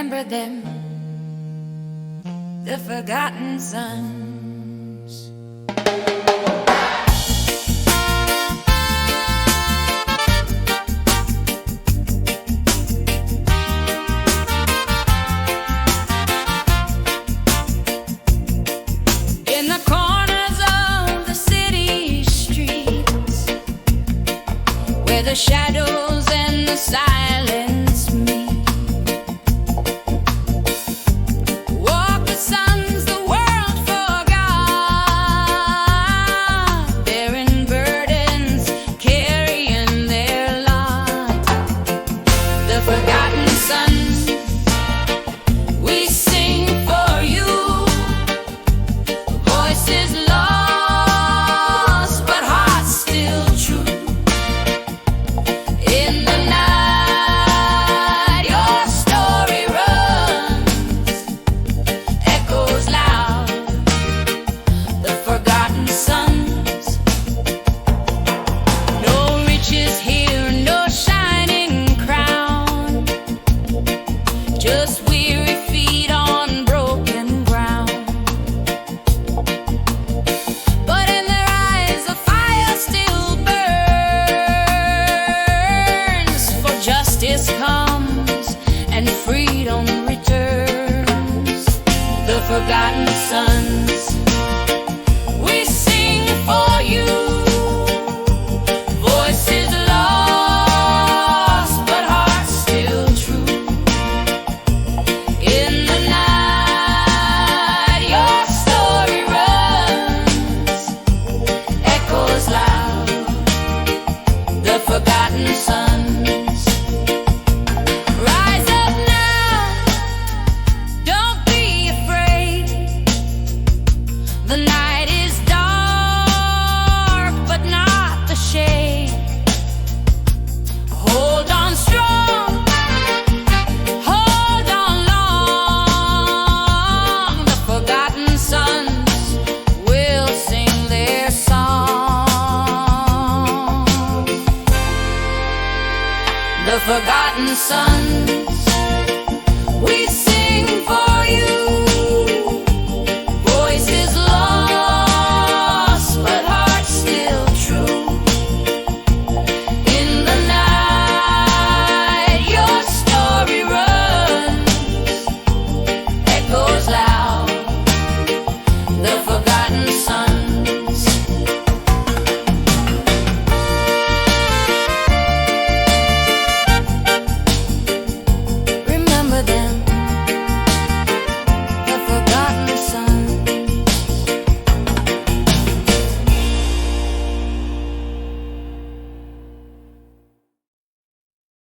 remember them, the forgotten sons. In the corners of the city streets, where the shadows and the silence meet, walk the sons the world forgot, bearing burdens, carrying their lot. The forgotten sons, we sing for you. Voices lost, but hearts still true. In the night, your story runs, echoes loud. The forgotten sons. No riches here, no shining crown, just weary feet on broken ground. But in their eyes the fire still burns, for justice comes and freedom returns. The forgotten sons, we sing for you. Voices lost, but hearts still true. In the night, your story runs, echoes loud. The forgotten sons. Rise up now, don't be afraid. The night is dark, but not the shade. Hold on strong, hold on long. The forgotten sons will sing their song. The forgotten sons.